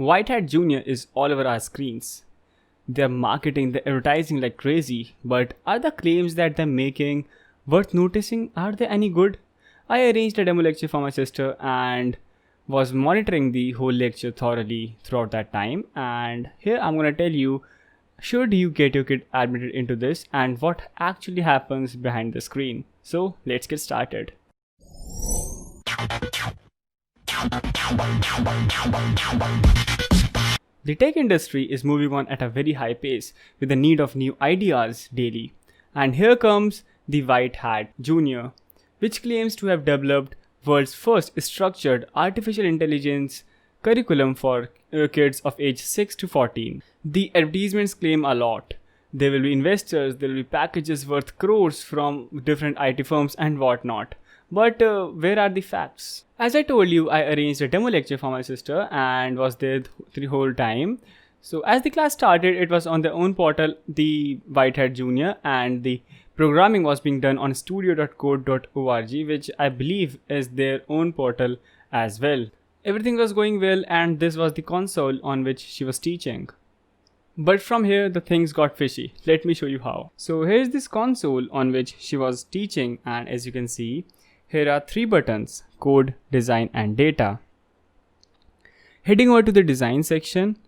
White Hat Junior is all over our screens. They're marketing, they're advertising like crazy, but are the claims that they're making worth noticing? Are they any good? I arranged a demo lecture for my sister and was monitoring the whole lecture thoroughly throughout that time. And here I'm gonna tell you, should you get your kid admitted into this and what actually happens behind the screen. So let's get started. The tech industry is moving on at a very high pace with the need of new ideas daily. And here comes the White Hat Junior, which claims to have developed world's first structured artificial intelligence curriculum for kids of age 6 to 14. The advertisements claim a lot. There will be investors, there will be packages worth crores from different IT firms and whatnot. But where are the facts? As I told you, I arranged a demo lecture for my sister and was there the whole time. So as the class started, it was on their own portal, the White Hat Junior, and the programming was being done on studio.code.org, which I believe is their own portal as well. Everything was going well, and this was the console on which she was teaching. But from here, the things got fishy. Let me show you how. So here's this console on which she was teaching, and as you can see, here are 3 buttons: code, design, and data. Heading over to the design section,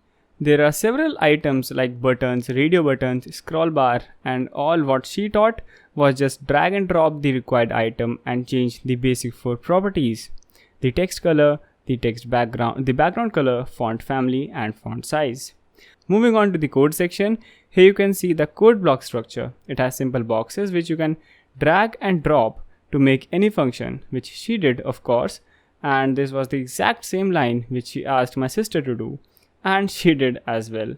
there are several items like buttons, radio buttons, scroll bar, and all what she taught was just drag and drop the required item and change the basic 4 properties: the text color, the text background, the background color, font family, and font size. Moving on to the code section, here you can see the code block structure. It has simple boxes which you can drag and drop to make any function, which she did of course, and this was the exact same line which she asked my sister to do, and she did as well.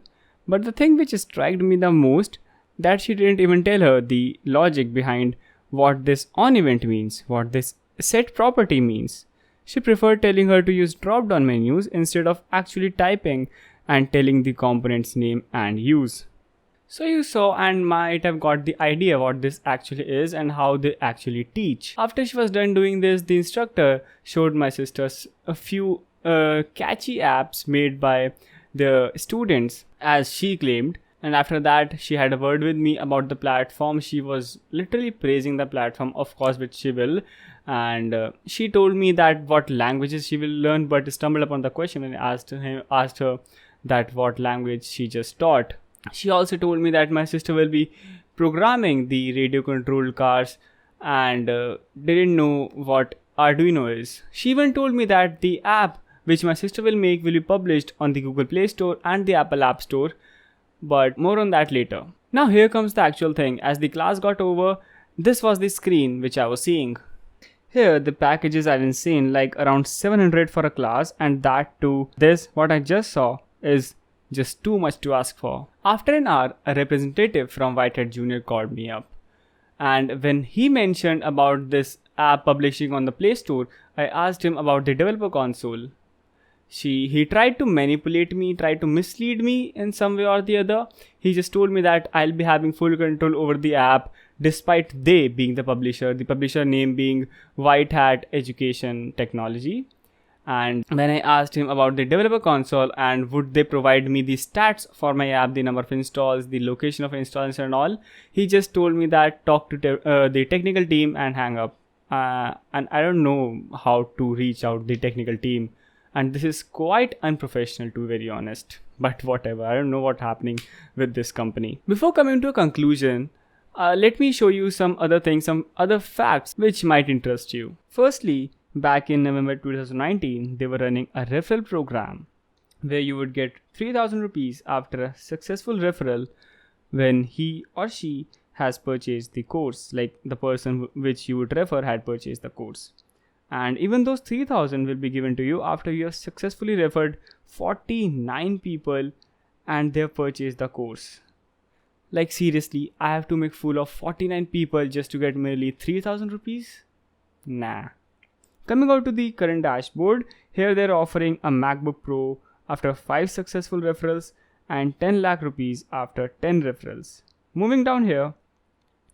But the thing which struck me the most, that she didn't even tell her the logic behind what this on event means, what this set property means. She preferred telling her to use drop down menus instead of actually typing and telling the component's name and use. So you saw and might have got the idea what this actually is and how they actually teach. After she was done doing this, the instructor showed my sisters a few catchy apps made by the students, as she claimed. And after that, she had a word with me about the platform. She was literally praising the platform, of course, which she will. And she told me that what languages she will learn, but stumbled upon the question when I asked her that what language she just taught. She also told me that my sister will be programming the radio controlled cars and didn't know what Arduino is. She even told me that the app which my sister will make will be published on the Google Play Store and the Apple App Store, but more on that later. Now here comes the actual thing. As the class got over, this was the screen which I was seeing. Here the packages are insane, like around 700 for a class, and that too, this what I just saw is just too much to ask for. After an hour, a representative from White Hat Junior called me up, and when he mentioned about this app publishing on the Play Store, I asked him about the developer console. He tried to manipulate me, tried to mislead me in some way or the other. He just told me that I'll be having full control over the app despite they being the publisher name being White Hat Education Technology. And when I asked him about the developer console and would they provide me the stats for my app, the number of installs, the location of installs and all, he just told me that talk to the technical team and hang up. And I don't know how to reach out the technical team. And this is quite unprofessional, to be very honest. But whatever, I don't know what's happening with this company. Before coming to a conclusion, let me show you some other things, some other facts which might interest you. Firstly, back in November 2019, they were running a referral program where you would get 3,000 rupees after a successful referral when he or she has purchased the course, like the person which you would refer had purchased the course. And even those 3,000 will be given to you after you have successfully referred 49 people and they have purchased the course. Like seriously, I have to make fool of 49 people just to get merely 3,000 rupees? Nah. Coming out to the current dashboard, here they're offering a MacBook Pro after 5 successful referrals and 10 lakh rupees after 10 referrals. Moving down here,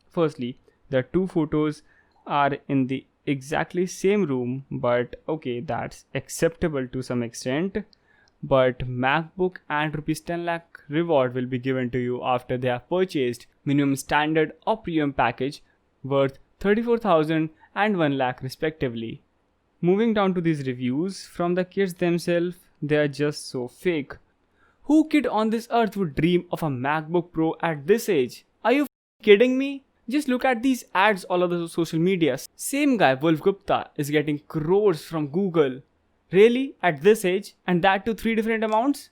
firstly, the 2 photos are in the exactly same room, but okay, that's acceptable to some extent. but MacBook and rupees 10 lakh reward will be given to you after they have purchased minimum standard or premium package worth 34,000 and 1 lakh respectively. Moving down to these reviews from the kids themselves, they are just so fake. Who kid on this earth would dream of a MacBook Pro at this age? Are you kidding me? Just look at these ads all over the social media. Same guy, Wolf Gupta, is getting crores from Google. Really? At this age? And that to 3 different amounts?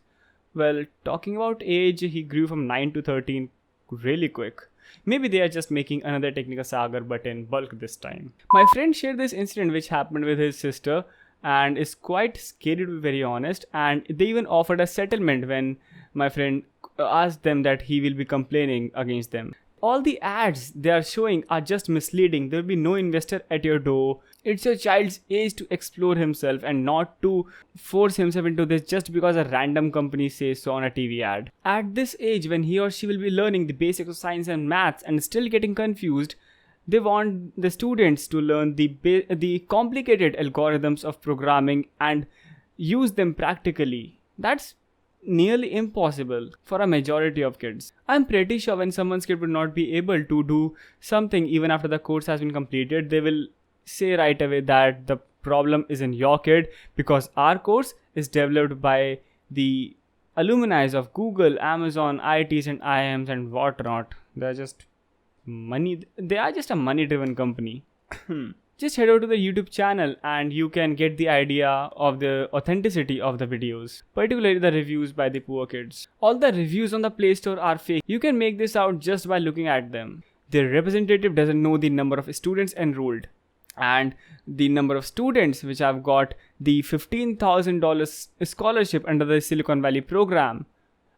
Well, talking about age, he grew from 9 to 13 really quick. Maybe they are just making another Technica Sagar but in bulk this time. My friend shared this incident which happened with his sister and is quite scary to be very honest, and they even offered a settlement when my friend asked them that he will be complaining against them. All the ads they are showing are just misleading. There will be no investor at your door. It's your child's age to explore himself and not to force himself into this just because a random company says so on a TV ad. At this age, when he or she will be learning the basics of science and maths and still getting confused, they want the students to learn the complicated algorithms of programming and use them practically. That's nearly impossible for a majority of kids. I'm pretty sure when someone's kid would not be able to do something even after the course has been completed, they will say right away that the problem is in your kid because our course is developed by the alumni of Google, Amazon, IITs and IIMs and whatnot. They are just a money driven company. Just head over to the YouTube channel and you can get the idea of the authenticity of the videos, particularly the reviews by the poor kids. All the reviews on the Play Store are fake. You can make this out just by looking at them. Their representative doesn't know the number of students enrolled and the number of students which have got the $15,000 scholarship under the Silicon Valley program.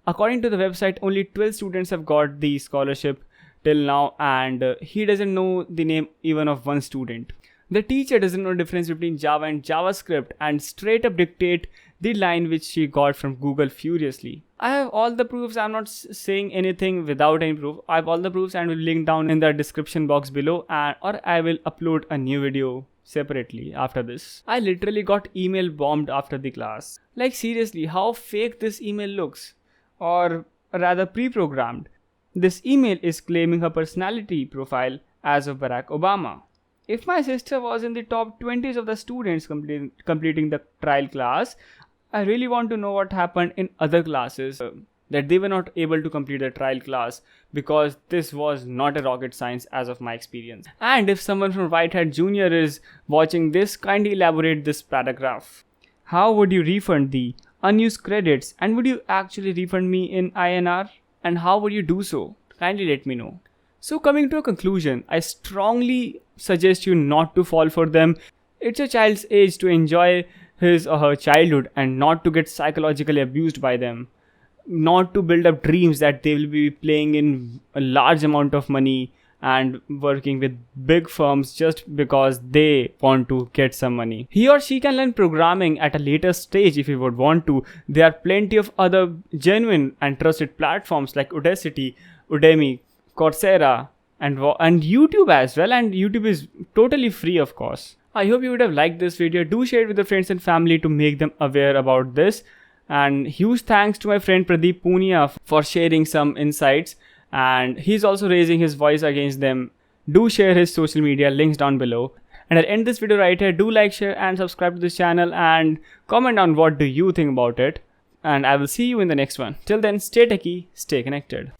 According to the website, only 12 students have got the scholarship till now, and he doesn't know the name even of one student. The teacher doesn't know the difference between Java and JavaScript and straight up dictate the line which she got from Google furiously. I have all the proofs. I'm not saying anything without any proof. I have all the proofs and will link down in the description box below, or I will upload a new video separately after this. I literally got email bombed after the class. Like seriously, how fake this email looks, or rather pre-programmed. This email is claiming her personality profile as of Barack Obama. If my sister was in the top 20s of the students completing the trial class, I really want to know what happened in other classes that they were not able to complete the trial class, because this was not a rocket science as of my experience. And if someone from Whitehead Jr. is watching this, kindly elaborate this paragraph. How would you refund the unused credits, and would you actually refund me in INR? And how would you do so? Kindly let me know. So coming to a conclusion, I strongly suggest you not to fall for them. It's your child's age to enjoy his or her childhood and not to get psychologically abused by them. Not to build up dreams that they will be playing in a large amount of money and working with big firms just because they want to get some money. He or she can learn programming at a later stage if he would want to. There are plenty of other genuine and trusted platforms like Udacity, Udemy, Coursera, and YouTube as well, and YouTube is totally free, of course. I hope you would have liked this video. Do share it with your friends and family to make them aware about this. And huge thanks to my friend Pradeep Punia for sharing some insights, and he's also raising his voice against them. Do share his social media links down below. And I'll end this video right here. Do like, share and subscribe to this channel and comment on what do you think about it. And I will see you in the next one. Till then, stay techie, stay connected.